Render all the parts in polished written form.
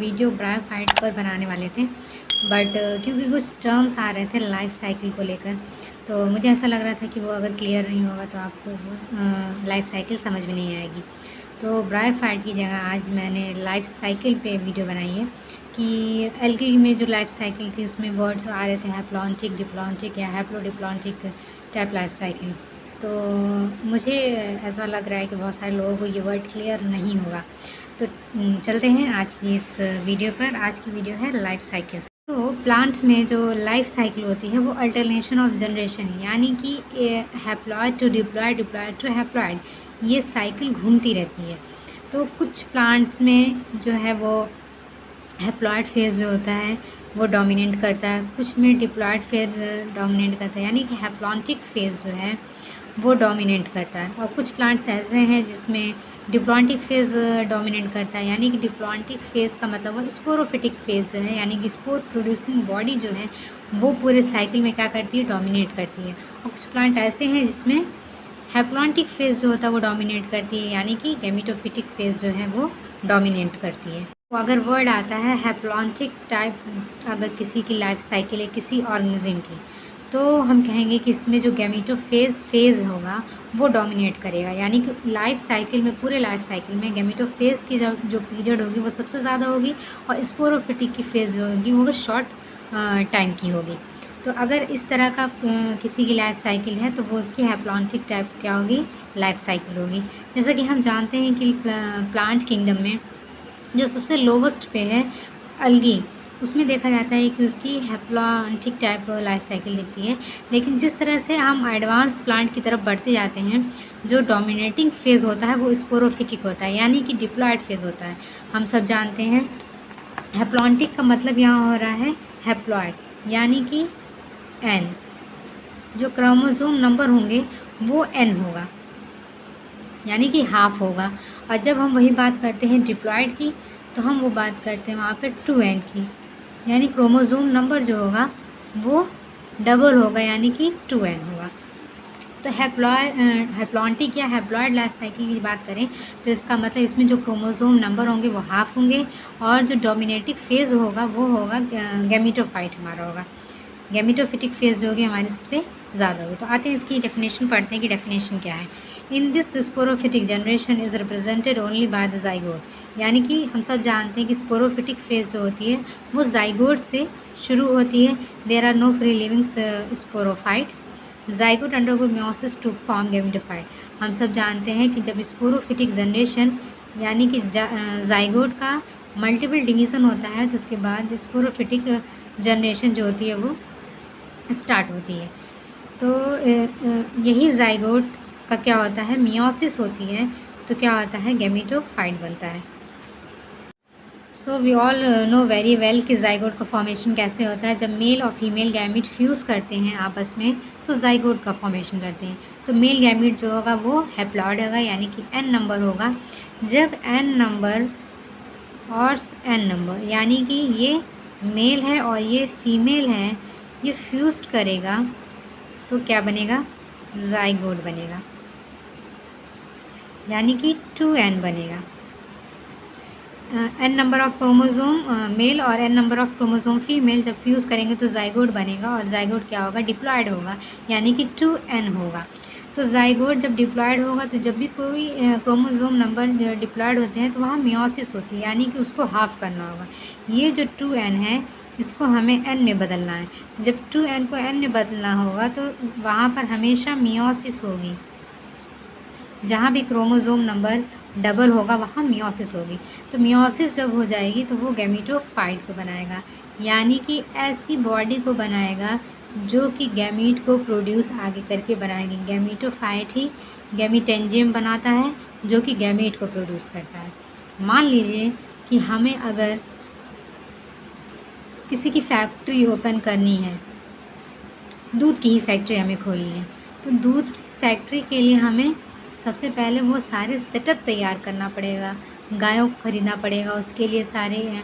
Video bryophyte पर बनाने वाले थे, बट क्योंकि कुछ टर्म्स आ रहे थे लाइफ साइकिल को लेकर, तो मुझे ऐसा लग रहा था कि वो अगर क्लियर नहीं होगा तो आपको वो लाइफ साइकिल समझ में नहीं आएगी। तो ब्रायोफाइट की जगह आज मैंने लाइफ साइकिल पे वीडियो बनाई है कि एल्गी में जो लाइफ साइकिल थी उसमें वर्ड्स आ रहे थे हैप्लॉन्टिक, डिप्लॉन्टिक या हैप्लोडिप्लॉन्टिक टाइप लाइफ साइकिल। तो मुझे ऐसा लग रहा है कि बहुत सारे लोगों को ये वर्ड क्लियर नहीं होगा। तो चलते हैं आज की इस वीडियो पर। आज की वीडियो है लाइफ साइकिल्स। तो प्लांट में जो लाइफ साइकिल होती है वो अल्टरनेशन ऑफ जनरेशन, यानी कि haploid to diploid, diploid to haploid, ये साइकिल घूमती रहती है। तो कुछ प्लांट्स में जो है वो हैप्लॉइड फेज़ जो होता है वो डोमिनेट करता है, कुछ में डिप्लॉयड फेज़ डोमिनेट करता है, यानी कि हैप्लॉन्टिक फेज़ जो है वो डोमिनेट करता है। और कुछ प्लांट्स ऐसे हैं जिसमें डिप्लॉन्टिक फेज़ डोमिनेट करता है, यानी कि डिप्लॉन्टिक फेज़ का मतलब वो स्पोरोफिटिक फेज़ जो है, यानी कि स्पोर प्रोड्यूसिंग बॉडी जो है वो पूरे साइकिल में क्या करती है, डोमिनेट करती है। और कुछ प्लांट ऐसे हैं जिसमें हैप्लॉन्टिक फेज़ जो होता है वो डोमिनेट करती है, यानी कि गैमेटोफिटिक फेज़ जो है वो डोमिनेट करती है। तो अगर वर्ड आता है हैप्लॉन्टिक टाइप, अगर किसी की लाइफ साइकिल है किसी ऑर्गेनिज्म की, तो हम कहेंगे कि इसमें जो गैमेटोफेज़ फेज़ होगा वो डोमिनेट करेगा, यानी कि लाइफ साइकिल में, पूरे लाइफ साइकिल में गैमेटोफेज़ की जो पीरियड होगी वो सबसे ज़्यादा होगी और स्पोरोफिटिक की फेज़ जो होगी वो शॉर्ट टाइम की होगी। तो अगर इस तरह का किसी की लाइफ साइकिल है तो वो उसकी हैप्लॉन्टिक टाइप क्या होगी, लाइफ साइकिल होगी। जैसा कि हम जानते हैं कि प्लांट किंगडम में जो सबसे लोवेस्ट पे है अलगी, उसमें देखा जाता है कि उसकी हैप्लॉन्टिक टाइप लाइफ साइकिल दिखती है। लेकिन जिस तरह से हम एडवांस प्लांट की तरफ बढ़ते जाते हैं, जो डोमिनेटिंग फेज़ होता है वो स्पोरोफिटिक होता है, यानी कि डिप्लॉयड फेज़ होता है। हम सब जानते हैं हैप्लॉन्टिक का मतलब यहाँ हो रहा है हैप्लॉयड, यानी कि एन, जो क्रोमोसोम नंबर होंगे वो एन होगा, यानी कि हाफ होगा। और जब हम वही बात करते हैं डिप्लॉयड की, तो हम वो बात करते हैं वहाँ पे 2n की, यानी क्रोमोसोम नंबर जो होगा वो डबल होगा, यानी कि 2n होगा। तो हैप्लॉन्टिक या हैप्लॉयड लाइफ साइकिल की बात करें तो इसका मतलब इसमें जो क्रोमोसोम नंबर होंगे वो हाफ होंगे और जो डोमिनेटिक फेज़ होगा वो होगा गैमेटोफाइट हमारा होगा। गैमेटोफिटिक फेज़ जो होगी हमारी सबसे ज़्यादा होगी। तो आते हैं इसकी डेफिनेशन पढ़ते हैं कि डेफिनेशन क्या है। In this sporophytic generation is represented only by the zygote, यानी कि हम सब जानते हैं कि स्पोरोफिटिक फेज़ जो होती है वो जाइगोट से शुरू होती है। There are no free living sporophyte, zygote undergo meiosis to form gametophyte. हम सब जानते हैं कि जब स्पोरोफिटिक जनरेशन, यानी कि जाइगोट का मल्टीपल डिवीज़न होता है तो उसके बाद स्पोरोफिटिक जनरेशन जो होती है वो स्टार्ट होती है। तो यही जाइगोट का क्या होता है, मियोसिस होती है, तो क्या होता है, गैमेटोफाइट बनता है। So we all know very well कि जाइगोट का फॉर्मेशन कैसे होता है। जब मेल और फीमेल गैमीट फ्यूज़ करते हैं आपस में तो जाइगोट का फॉर्मेशन करते हैं। तो मेल गैमीट जो होगा वो हैप्लॉइड होगा, यानी कि n नंबर होगा। जब n नंबर और n नंबर, यानी कि ये मेल है और ये फीमेल है, ये फ्यूज़ करेगा तो क्या बनेगा, जाइगोट बनेगा, यानी कि 2n बनेगा। n number of chromosome male और n number of chromosome female जब फ्यूज़ करेंगे तो जाइगोट बनेगा और जाइगोट क्या होगा, डिप्लॉयड होगा, यानी कि 2n होगा। तो जाइगोट जब डिप्लॉयड होगा तो जब भी कोई क्रोमोसोम नंबर डिप्लॉयड होते हैं तो वहाँ मियोसिस होती है, यानी कि उसको हाफ करना होगा। ये जो 2n है इसको हमें n में बदलना है। जब 2n को n में बदलना होगा तो वहाँ पर हमेशा मियोसिस होगी, जहाँ भी क्रोमोसोम नंबर डबल होगा वहाँ मियोसिस होगी। तो मियोसिस जब हो जाएगी तो वो गैमेटोफाइट को बनाएगा, यानी कि ऐसी बॉडी को बनाएगा जो कि गैमीट को प्रोड्यूस आगे करके बनाएगी। गैमेटोफाइट ही गैमीटेंजियम बनाता है जो कि गैमीट को प्रोड्यूस करता है। मान लीजिए कि हमें अगर किसी की फैक्ट्री ओपन करनी है, दूध की ही फैक्ट्री हमें खोलनी है, तो दूध की फैक्ट्री के लिए हमें सबसे पहले वो सारे सेटअप तैयार करना पड़ेगा, गायों को ख़रीदना पड़ेगा, उसके लिए सारे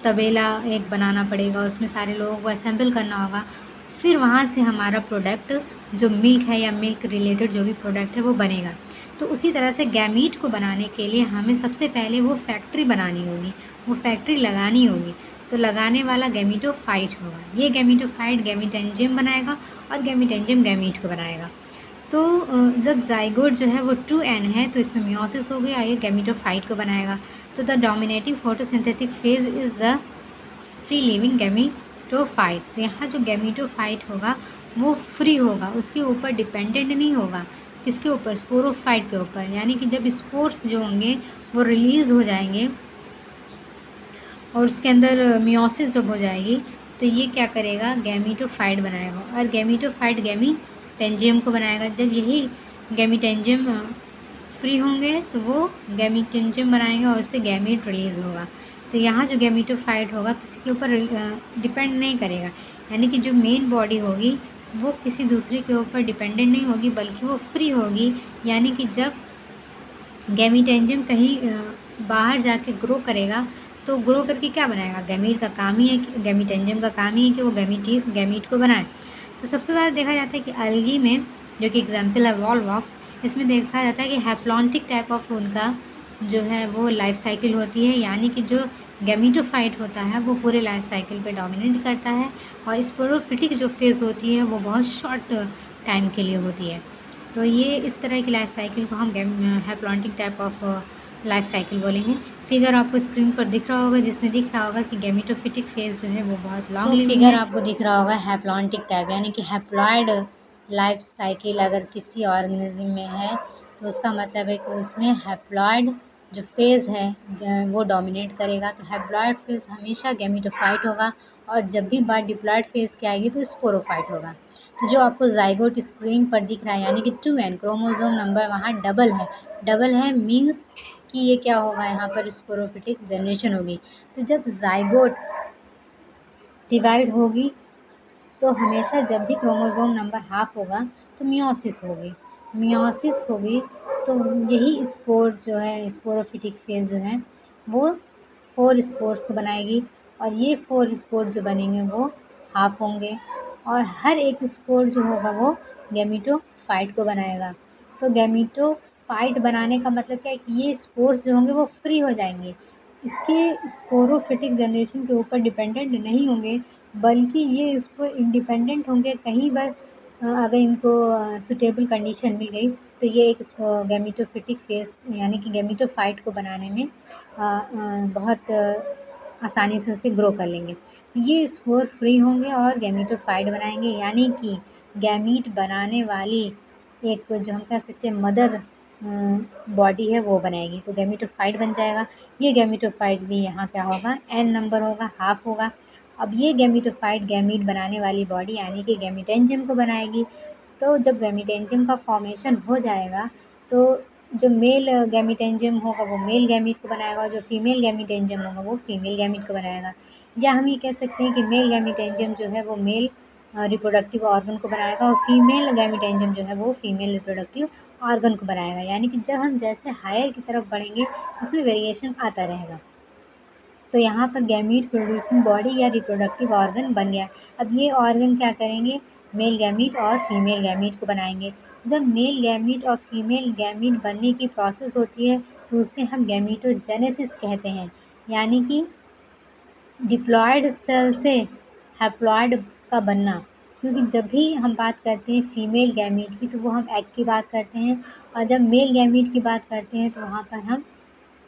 तबेला एक बनाना पड़ेगा, उसमें सारे लोगों को असेंबल करना होगा, फिर वहाँ से हमारा प्रोडक्ट जो मिल्क है या मिल्क रिलेटेड जो भी प्रोडक्ट है वो बनेगा। तो उसी तरह से गैमीट को बनाने के लिए हमें सबसे पहले वो फैक्ट्री बनानी होगी, वो फैक्ट्री लगानी होगी। तो लगाने वाला गैमीटोफाइट होगा। ये गैमीटोफाइट गैमीट एंजाइम बनाएगा और गैमीट एंजाइम गैमीट को बनाएगा। तो जब जाइगोट जो है वो 2n है तो इसमें मियोसिस हो गया, ये गैमीटोफाइट को बनाएगा। तो the dominating photosynthetic phase is the free living gametophyte. तो यहाँ जो गैमीटोफाइट होगा वो फ्री होगा, उसके ऊपर डिपेंडेंट नहीं होगा। किसके ऊपर? स्पोरोफाइट के ऊपर। यानी कि जब स्पोर्स जो होंगे वो रिलीज़ हो जाएंगे और उसके अंदर मियोसिस जब हो जाएगी तो ये क्या करेगा? गैमीटोफाइट बनाएगा और गैमीटोफाइट गैमीटेंजियम को बनाएगा। जब यही गैमीटेंजियम फ्री होंगे तो वो गैमीटेंजियम बनाएंगे और उससे गैमीट रिलीज़ होगा। तो यहाँ जो गैमीटोफाइट होगा किसी के ऊपर डिपेंड नहीं करेगा, यानी कि जो मेन बॉडी होगी वो किसी दूसरे के ऊपर डिपेंडेंट नहीं होगी बल्कि वो फ्री होगी। यानी कि जब गैमीटेंजियम कहीं बाहर जाके ग्रो करेगा तो ग्रो करके क्या बनाएगा? गैमीट का काम ही है कि गैमीटेंजियम का काम ही है कि वो गैमीट को बनाए। तो सबसे ज़्यादा देखा जाता है कि अलगी में, जो कि एग्जाम्पल है वॉलवॉक्स, इसमें देखा जाता है कि हैप्लॉन्टिक टाइप ऑफ उनका जो है वो लाइफ साइकिल होती है। यानी कि जो गैमीटोफाइट होता है वो पूरे लाइफ साइकिल पे डोमिनेट करता है और स्पोरोफिटिक जो फेज़ होती है वो बहुत शॉर्ट टाइम के लिए होती है। तो ये इस तरह की लाइफ साइकिल को हम haplontic type of life cycle बोलेंगे। फिगर आपको स्क्रीन पर दिख रहा होगा जिसमें दिख रहा होगा कि गैमीटोफिटिक फेज़ जो है वो बहुत लॉन्ग लिविंग है। फिगर आपको दिख रहा होगा हैप्लॉन्टिक टाइप, यानी कि हैप्लॉइड लाइफ साइकिल अगर किसी ऑर्गेनिज्म में है तो उसका मतलब है कि उसमें हैप्लॉइड जो फेज़ है वो डोमिनेट करेगा। तो हैप्लॉइड फेज़ हमेशा गैमीटोफाइट होगा और जब भी बात डिप्लॉइड फेज़ की आएगी तो स्पोरोफाइट होगा। तो जो आपको जाइगोट स्क्रीन पर दिख रहा है यानी कि 2n क्रोमोसोम नंबर वहाँ डबल है मीन्स कि ये क्या होगा? यहाँ पर स्पोरोफिटिक जनरेशन होगी। तो जब जाइगोट डिवाइड होगी तो हमेशा जब भी क्रोमोसोम नंबर हाफ होगा तो मियोसिस होगी। तो यही स्पोर जो है स्पोरोफिटिक फेज़ जो है वो 4 स्पोर्स को बनाएगी और ये 4 स्पोर जो बनेंगे वो हाफ होंगे और हर एक स्पोर जो होगा वो गैमीटोफाइट को बनाएगा। तो गैमीटोफाइट बनाने का मतलब क्या है कि ये स्पोर्स जो होंगे वो फ्री हो जाएंगे, इसके स्पोरोफिटिक जनरेशन के ऊपर डिपेंडेंट नहीं होंगे बल्कि ये इस पर इंडिपेंडेंट होंगे। कहीं पर अगर इनको सूटेबल कंडीशन मिल गई तो ये एक गैमीटोफिटिक फेज़ यानी कि गैमीटोफाइट को बनाने में बहुत आसानी से उसे ग्रो कर लेंगे। ये स्पोर फ्री होंगे और गैमीटोफाइट बनाएंगे, यानी कि गैमीट बनाने वाली एक जो हम कह सकते हैं मदर बॉडी है वो बनाएगी। तो गैमीटोफाइट बन जाएगा। ये गैमीटोफाइट भी यहाँ क्या होगा? n नंबर होगा, हाफ होगा। अब ये गैमीटोफाइट गैमीट बनाने वाली बॉडी यानी कि गैमीटेंजियम को बनाएगी। तो जब गैमीटेंजियम का फॉर्मेशन हो जाएगा तो जो मेल गैमीटेंजियम होगा वो मेल गैमीट को बनाएगा और जो फीमेल गैमीटेंजियम होगा वो फीमेल गैमीट को बनाएगा। या हम ये कह सकते हैं कि मेल गैमीटेंजियम जो है वो मेल रिप्रोडक्टिव ऑर्गन को बनाएगा और फीमेल गैमीटेंजियम जो है वो फीमेल रिप्रोडक्टिव ऑर्गन को बनाएगा। यानी कि जब हम जैसे हायर की तरफ बढ़ेंगे उसमें वेरिएशन आता रहेगा। तो यहाँ पर गैमीट प्रोड्यूसिंग बॉडी या रिप्रोडक्टिव ऑर्गन बन गया। अब ये ऑर्गन क्या करेंगे? मेल गैमीट और फीमेल गैमीट को बनाएंगे। जब मेल गैमीट और फीमेल गैमीट बनने की प्रोसेस होती है तो उसे हम गैमीटोजेनेसिस कहते हैं, यानी कि डिप्लॉयड सेल से हैप्लॉयड का बनना। क्योंकि जब भी हम बात करते हैं फीमेल गैमीट की तो वो हम एग की बात करते हैं और जब मेल गैमीट की बात करते हैं तो वहाँ पर हम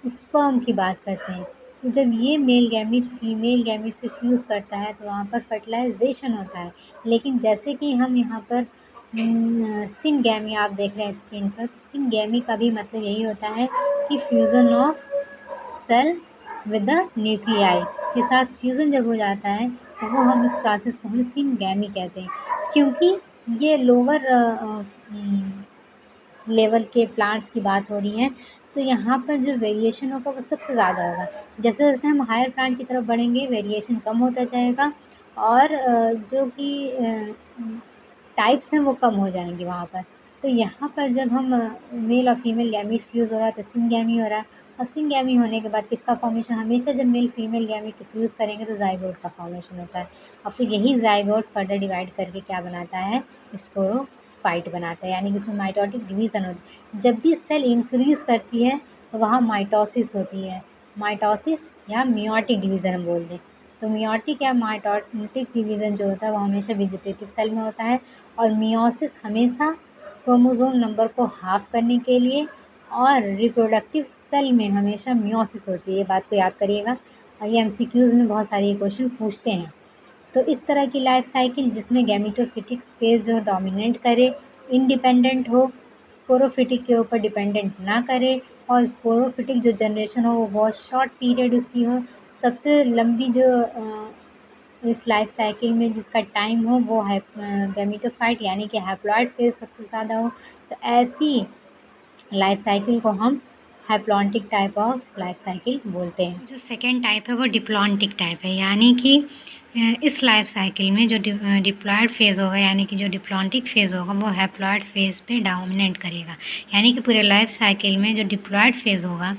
स्पर्म की बात करते हैं। तो जब ये मेल गैमीट फीमेल गैमीट से फ्यूज़ करता है तो वहाँ पर फर्टिलाइजेशन होता है। लेकिन जैसे कि हम यहाँ पर सिनगैमी आप देख रहे हैं स्क्रीन पर, तो सिनगैमी का भी मतलब यही होता है कि fusion of cell with the nuclei के साथ फ्यूज़न जब हो जाता है तो वो हम इस प्रोसेस को हम सिनगैमी कहते हैं। क्योंकि ये लोअर लेवल के प्लांट्स की बात हो रही है तो यहाँ पर जो वेरिएशन होगा वो सबसे ज़्यादा होगा। जैसे जैसे हम हायर प्लांट की तरफ बढ़ेंगे वेरिएशन कम होता जाएगा और जो कि टाइप्स हैं वो कम हो जाएंगे वहाँ पर। तो यहाँ पर जब हम मेल और फीमेल गैमीट फ्यूज़ हो रहा है तो सिंगैमी हो रहा है, और सिंगैमी होने के बाद किसका फॉर्मेशन, हमेशा जब मेल फीमेल गैमीट को फ्यूज़ करेंगे तो ज़ाइगोट का फॉर्मेशन होता है, और फिर यही ज़ाइगोट फर्दर डिवाइड करके क्या बनाता है, स्पोरोफाइट बनाता है, यानी कि उसमें माइटोटिक डिवीज़न होती है। जब भी सेल इंक्रीज़ करती है तो वहाँ माइटोसिस होती है, माइटोसिस या मियोटिक डिवीज़न हम बोल दें। तो मियोटिक या माइटोटिक डिवीज़न जो होता है वो हमेशा वेजिटेटिव सेल में होता है, और मियोसिस हमेशा क्रोमोसोम नंबर को हाफ करने के लिए, और रिप्रोडक्टिव सेल में हमेशा मियोसिस होती है। ये बात को याद करिएगा, और ये एमसीक्यूज़ में बहुत सारे क्वेश्चन पूछते हैं। तो इस तरह की लाइफ साइकिल जिसमें गैमेटोफिटिक फेज जो डोमिनेट करे, इंडिपेंडेंट हो, स्पोरोफिटिक के ऊपर डिपेंडेंट ना करे, और स्पोरोफिटिक जो जनरेशन हो वो बहुत शॉर्ट पीरियड उसकी हो। सबसे लंबी जो इस लाइफ साइकिल में जिसका टाइम हो वो है गैमेटोफाइट, यानी कि हैप्लॉइड फेज सबसे ज़्यादा हो। तो ऐसी लाइफ साइकिल को हम haplontic type of life cycle बोलते हैं। जो सेकेंड टाइप है वो डिप्लॉन्टिक टाइप है, यानी कि इस लाइफ साइकिल में जो डिप्लॉयड फेज़ होगा, यानी कि जो डिप्लॉन्टिक फेज़ होगा वो हैप्लॉयड फेज़ पे डोमिनेट करेगा। यानी कि पूरे लाइफ साइकिल में जो डिप्लॉयड फेज़ होगा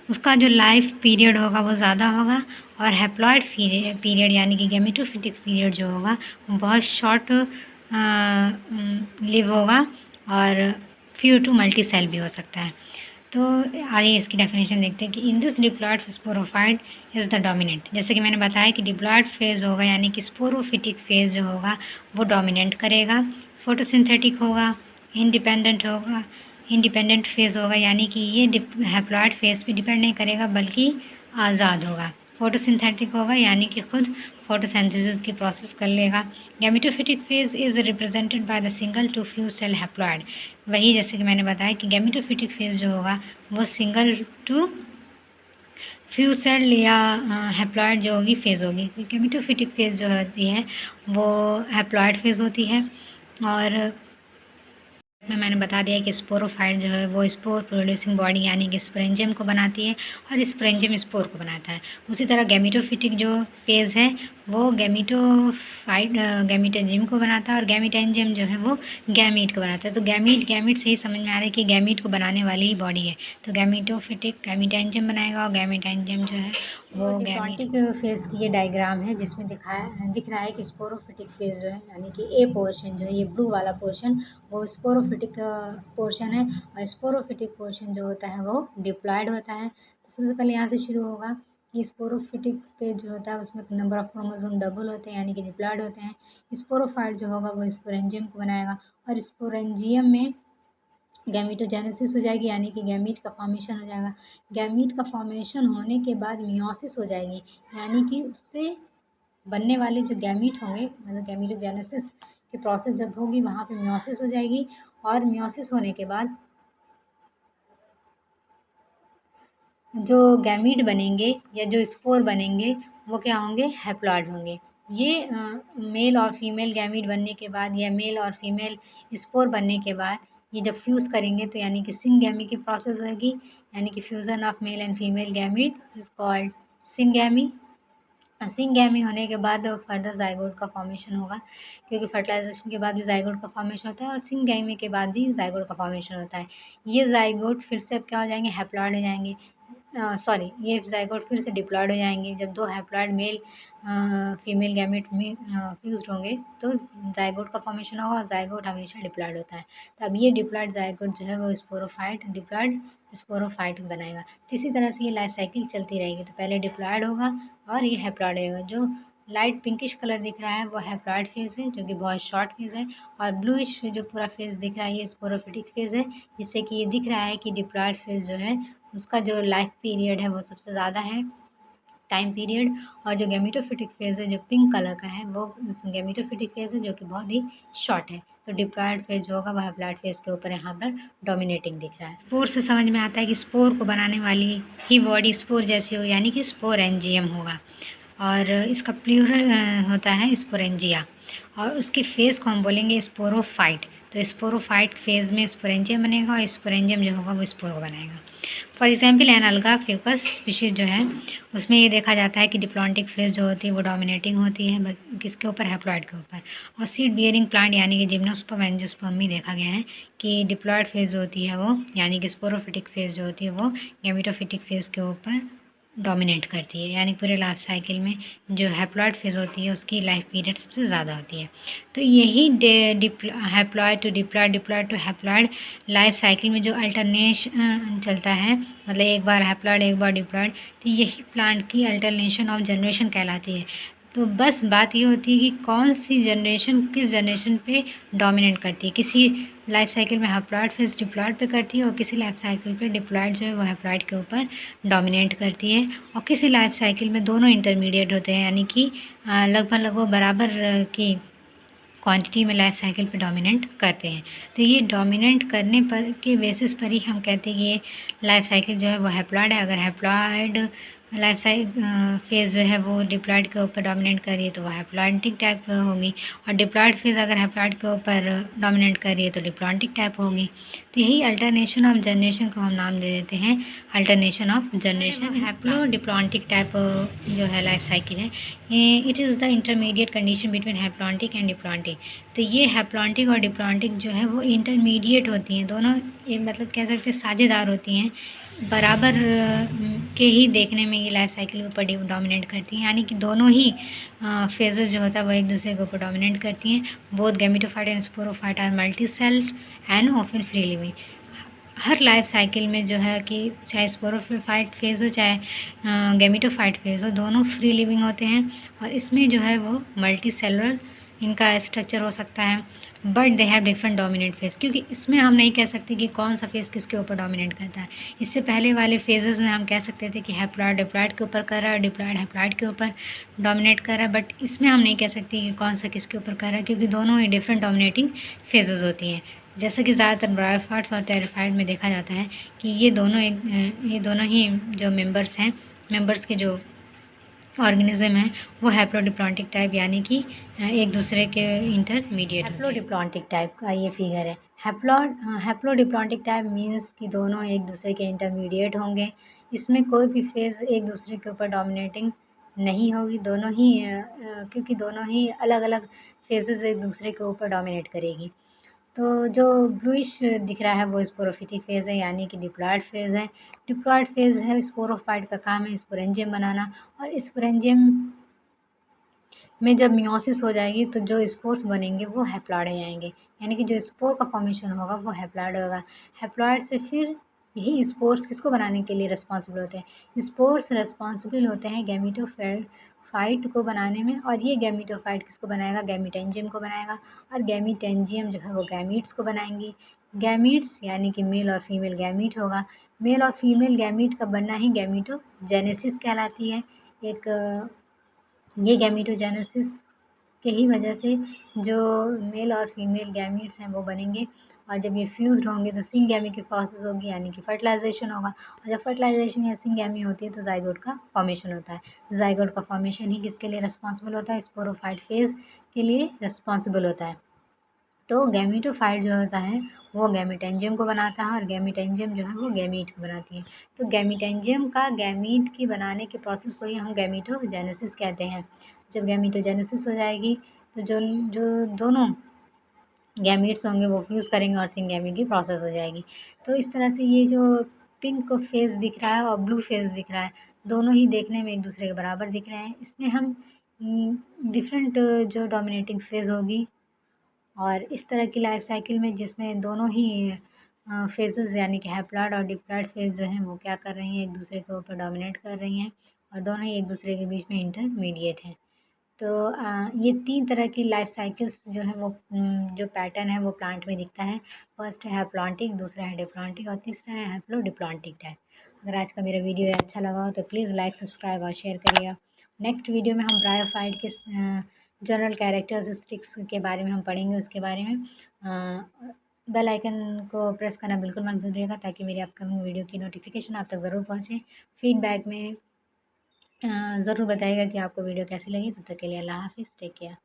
उसका जो लाइफ पीरियड होगा वो ज़्यादा होगा, और हैप्लॉयड पीरियड यानी कि गैमेटोफिटिक पीरियड जो होगा वो बहुत शॉर्ट लिव होगा, और फ्यू टू मल्टी सेल भी हो सकता है। तो आइए इसकी डेफिनेशन देखते हैं कि in this diploid sporophyte is the dominant. जैसे कि मैंने बताया कि डिप्लॉयड फेज़ होगा यानी कि स्पोरोफिटिक फेज़ जो होगा वो डोमिनेंट करेगा, फोटोसिंथेटिक होगा, इंडिपेंडेंट फेज़ होगा, यानी कि ये हैप्लॉयड फेज़ पे डिपेंड नहीं करेगा बल्कि आज़ाद होगा। फोटोसिंथेटिक होगा यानी कि खुद फोटोसिंथेसिस की प्रोसेस कर लेगा। Gametophytic phase is represented by the single to few cell haploid. वही जैसे कि मैंने बताया कि गैमेटोफिटिक फेज़ जो होगा वो सिंगल टू फ्यू सेल या हैप्लॉयड जो होगी फेज़ होगी। गैमेटोफिटिक फेज़ जो होती है वो हैप्लॉयड फेज़ होती है, और में मैंने बता दिया कि स्पोरोफाइट जो है वो स्पोर प्रोड्यूसिंग बॉडी यानी कि स्पोरेंजियम को बनाती है, और स्पोरेंजियम स्पोर को बनाता है। उसी तरह गैमेटोफिटिक जो फेज़ है वो गैमेटोजिम को बनाता है, और गैमेटेंजियम जो है वो गैमीट को बनाता है। तो गैमीट से ही समझ में आ रहा है कि गैमीट को बनाने वाली ही बॉडी है। तो गैमेटोफिटिक गैमेटेंजियम बनाएगा, और गैमेटेंजियम जो है वो डिप्लॉन्टिक फेज़ की ये डायग्राम है जिसमें दिख रहा है कि स्पोरोफिटिक फेज़ जो है यानी कि ए पोर्शन जो है, ये ब्लू वाला पोर्शन वो स्पोरोफिटिक पोर्शन है, और स्पोरोफिटिक पोर्शन जो होता है वो डिप्लॉयड होता है। तो सबसे पहले यहाँ से शुरू होगा कि स्पोरोफिटिक पेज जो होता है उसमें नंबर ऑफ क्रोमोसोम डबल होते हैं यानी कि डिप्लॉयड होते हैं। स्पोरोफाइट जो होगा वो स्पोरेंजियम को बनाएगा, और स्पोरेंजियम में गैमेटोजेनेसिस हो जाएगी यानी कि गैमीट का फॉर्मेशन हो जाएगा। गैमीट का फॉर्मेशन होने के बाद मियोसिस हो जाएगी, यानी कि उससे बनने वाले जो गैमीट होंगे, मतलब गैमेटोजेनेसिस की प्रोसेस जब होगी वहाँ पे मियोसिस हो जाएगी, और मियोसिस होने के बाद जो गैमीट बनेंगे या जो स्पोर बनेंगे वो क्या होंगे, हैप्लॉयड होंगे। ये मेल और फीमेल गैमीट बनने के बाद या मेल और फीमेल स्पोर बनने के बाद ये जब फ्यूज़ करेंगे तो यानी कि सिंगैमी की प्रोसेस होगी, यानी कि fusion of male and female gamete is called syngamy. Syngamy होने के बाद फर्दर ज़ाइगोट का फॉर्मेशन होगा, क्योंकि फर्टिलाइजेशन के बाद भी ज़ाइगोट का फॉर्मेशन होता है, और सिंगैमी के बाद भी ज़ाइगोट का फॉर्मेशन होता है। ये ज़ाइगोट फिर से अब क्या हो जाएंगे, हैप्लॉयड हो जाएंगे। ये ज़ाइगोट फिर से डिप्लॉयड हो जाएंगे। जब दो हैप्लॉयड मेल फीमेल गैमेट में फ्यूज्ड होंगे तो ज़ाइगोट का फॉर्मेशन होगा, और ज़ाइगोट हमेशा डिप्लॉयड होता है। तो अब ये डिप्लॉयड ज़ाइगोट जो है वो डिप्लॉयड स्पोरोफाइट बनाएगा। तो इसी तरह से ये लाइफ साइकिल चलती रहेगी। तो पहले डिप्लॉयड होगा और ये हैप्लॉयड होगा। जो लाइट पिंकिश कलर दिख रहा है वो हैप्लॉयड फेज़ है, जो कि बहुत शॉर्ट फेज़ है, और ब्लूइश जो पूरा फेज़ दिख रहा है ये स्पोरोफिटिक फेज़ है, जिससे कि ये दिख रहा है कि डिप्लॉयड फेज़ जो है उसका जो लाइफ पीरियड है वो सबसे ज़्यादा है, टाइम पीरियड। और जो गैमेटोफिटिक फेज़ है जो पिंक कलर का है वो गैमेटोफिटिक फेज़ है, जो कि बहुत ही शॉर्ट है। तो डिप्लॉयड फेज़ जो होगा वह हैप्लॉयड फेज़ के ऊपर यहाँ पर डोमिनेटिंग दिख रहा है। स्पोर से समझ में आता है कि स्पोर को बनाने वाली ही बॉडी स्पोर जैसी होगी, यानी कि स्पोरेंजियम होगा, और इसका प्लूरल होता है स्पोरेंजिया, और उसके फेस को हम बोलेंगे स्पोरोफाइट। तो स्पोरोफाइट फेज़ में स्पोरेंजियम बनेगा और स्पोरेंजियम जो होगा वो स्पोर को बनाएगा। फॉर एग्जाम्पल एन अलगा फ्यूकस स्पीशीज जो है उसमें ये देखा जाता है कि डिप्लॉन्टिक फेज जो होती है वो डोमिनेटिंग होती है किसके ऊपर, हैप्लॉइड के ऊपर। और सीड बियरिंग प्लांट यानी कि जिम्नोस्पर्म एंजियोस्पर्म में देखा गया है कि डिप्लॉयड फेज जो होती है वो यानी कि स्पोरोफिटिक फेज जो होती है वो गैमेटोफिटिक फेज के ऊपर डोमिनेट करती है। यानी पूरे लाइफ साइकिल में जो हैप्लॉइड फेज होती है उसकी लाइफ पीरियड सबसे ज़्यादा होती है। तो यही haploid to diploid, diploid to haploid life cycle में जो अल्टरनेशन चलता है, मतलब एक बार हैप्लॉइड एक बार डिप्लॉयड, तो यही प्लांट की अल्टरनेशन ऑफ जनरेशन कहलाती है। तो बस बात ये होती है कि कौन सी जनरेशन किस जनरेशन पे डोमिनेट करती है। किसी लाइफ साइकिल में हैप्लॉइड फेज डिप्लॉयड पे करती है और किसी लाइफ साइकिल पे डिप्लॉयड जो है वो हैप्लॉइड के ऊपर डोमिनेट करती है। और किसी लाइफ साइकिल में दोनों इंटरमीडिएट होते हैं, यानी कि लगभग बराबर की क्वांटिटी में लाइफ साइकिल पे डोमिनेट करते हैं। तो ये डोमिनेट करने पर के बेसिस पर ही हम कहते हैं कि ये लाइफ साइकिल जो है वो हैप्लॉइड है। अगर हैप्लॉइड लाइफ फेज़ जो है वो डिप्लॉयड के ऊपर डोमिनेट कर रही है तो वो हैप्लॉइडिक टाइप होगी, और डिप्लॉयड फेज़ अगर हैप्लॉइड के ऊपर डोमिनेट कर रही है तो डिप्लॉन्टिक टाइप होगी। तो यही अल्टरनेशन ऑफ जनरेशन को हम नाम दे देते हैं alternation of generation. Haplo diplontic type जो है लाइफ साइकिल है, it is the intermediate condition between haplontic and diplontic. तो ये हैप्लॉन्टिक और डिप्लॉन्टिक जो है वो इंटरमीडिएट होती हैं, दोनों ये मतलब कह सकते हैं साझेदार होती हैं, बराबर के ही देखने में ये लाइफ साइकिल के ऊपर डोमिनेट करती हैं। यानी कि दोनों ही फेजेस जो होता है वो एक दूसरे के ऊपर डोमिनेट करती हैं। Both gametophyte and sporophyte are multi celled and often free living. हर लाइफ साइकिल में जो है कि चाहे स्पोरोफाइट फेज़ हो चाहे गैमेटोफाइट फेज़ हो, दोनों फ्री लिविंग होते हैं। और इसमें जो है वो मल्टी सेलुलर इनका स्ट्रक्चर हो सकता है, but they have different dominant phase. क्योंकि इसमें हम नहीं कह सकते कि कौन सा फेज़ किसके ऊपर डोमिनेट करता है। इससे पहले वाले फेजेस में हम कह सकते थे कि हैप्लॉइड डिप्लॉयड के ऊपर कर रहा है और डिप्लॉयड हैप्लॉइड के ऊपर डोमिनेट कर रहा है, बट इसमें हम नहीं कह सकते कि कौन सा किसके ऊपर कर रहा है, क्योंकि दोनों ही डिफरेंट डोमिनेटिंग फेजेस होती हैं। जैसा कि ज़्यादातर ब्रायोफाइट्स और टेरिफाइड में देखा जाता है कि ये दोनों ही जो मेंबर्स के जो ऑर्गेनिज्म है वो हैप्लोडिप्लॉन्टिक टाइप यानी कि एक दूसरे के इंटरमीडिएट। हैप्लोडिप्लॉन्टिक टाइप का ये फिगर है। हैप्लोडिप्लॉन्टिक टाइप मीन्स कि दोनों एक दूसरे के इंटरमीडिएट होंगे। इसमें कोई भी फेज़ एक दूसरे के ऊपर डोमिनेटिंग नहीं होगी, दोनों ही क्योंकि दोनों ही अलग अलग फेजेस एक दूसरे के ऊपर डोमिनेट करेगी। तो जो ब्लूइश दिख रहा है वो स्पोरोफिटिक फेज़ है, यानी कि डिप्लॉयड फेज़ है। डिप्लॉयड फेज़ है स्पोरोफाइट का काम है स्पोरेंजियम बनाना, और स्पोरेंजियम में जब मियोसिस हो जाएगी तो जो स्पोर्स बनेंगे वो हैप्लॉइड हो जाएंगे, यानी कि जो स्पोर का फॉर्मेशन होगा वो हैप्लॉइड होगा। हैप्लॉइड से फिर यही स्पोर्स किसको बनाने के लिए रिस्पॉन्सिबल होते हैं, स्पोर्स रिस्पॉन्सिबल होते हैं गैमीटोफाइट को बनाने में, और ये गैमीटोफाइट किसको बनाएगा, गैमीटेंजियम को बनाएगा, और गैमीटेंजियम जो है वो गैमीट्स को बनाएंगी। गैमीट्स यानी कि मेल और फीमेल गैमीट होगा। मेल और फीमेल गैमीट का बनना ही गैमीटोजेनेसिस कहलाती है। एक ये गैमीटोजेनेसिस के ही वजह से जो मेल और फीमेल गैमीट्स हैं वो बनेंगे, और जब ये फ्यूज्ड होंगे तो सिंगैमी की प्रोसेस होगी, यानी कि फर्टिलाइजेशन होगा। और जब फर्टिलाइजेशन या सिंगैमी होती है तो जाइगोट का फॉर्मेशन होता है। जाइगोट का फॉर्मेशन ही किसके लिए रिस्पॉन्सिबल होता है, स्पोरोफाइट फेज के लिए रिस्पॉन्सिबल होता है। तो गैमीटोफाइट जो होता है वो गैमीटेंजियम को बनाता है, और गैमीटेंजियम जो है वो गैमीट को बनाती है। तो गैमीटेंजियम का गैमीट की बनाने के प्रोसेस को ही हम गैमीटोजेनेसिस कहते हैं। जब गैमीटोजेनेसिस हो जाएगी तो जो जो दोनों गैमीट्स होंगे वो फ्यूज़ करेंगे और सिंगैमी की प्रोसेस हो जाएगी। तो इस तरह से ये जो पिंक फेज़ दिख रहा है और ब्लू फेज़ दिख रहा है, दोनों ही देखने में एक दूसरे के बराबर दिख रहे हैं। इसमें हम डिफरेंट जो डोमिनेटिंग फेज़ होगी, और इस तरह की लाइफ साइकिल में जिसमें दोनों ही फेजेस यानी कि हैप्लॉइड और डिप्लॉइड फेज जो हैं वो क्या कर रही हैं, एक दूसरे के ऊपर डोमिनेट कर रही हैं, और दोनों ही एक दूसरे के बीच में इंटरमीडिएट हैं। तो ये 3 तरह की लाइफ साइकिल्स जो है वो जो पैटर्न है वो प्लांट में दिखता है। फर्स्ट है हैप्लॉन्टिक, दूसरा है डिप्लॉन्टिक, और तीसरा है हैप्लोडिप्लॉन्टिक टाइप। अगर आज का मेरा वीडियो अच्छा लगा हो तो प्लीज़ लाइक सब्सक्राइब और शेयर करिएगा। नेक्स्ट वीडियो में हम ब्रायोफाइट के जनरल कैरेक्टरिस्टिक्स के बारे में हम पढ़ेंगे, उसके बारे में। बेल आइकन को प्रेस करना बिल्कुल मत भूलिएगा ताकि मेरी अपकमिंग वीडियो की नोटिफिकेशन आप तक ज़रूर पहुँचे। फीडबैक में ज़रूर बताइएगा कि आपको वीडियो कैसी लगी। तब तक के लिए अल्लाह हाफ़िज़, टेक केयर।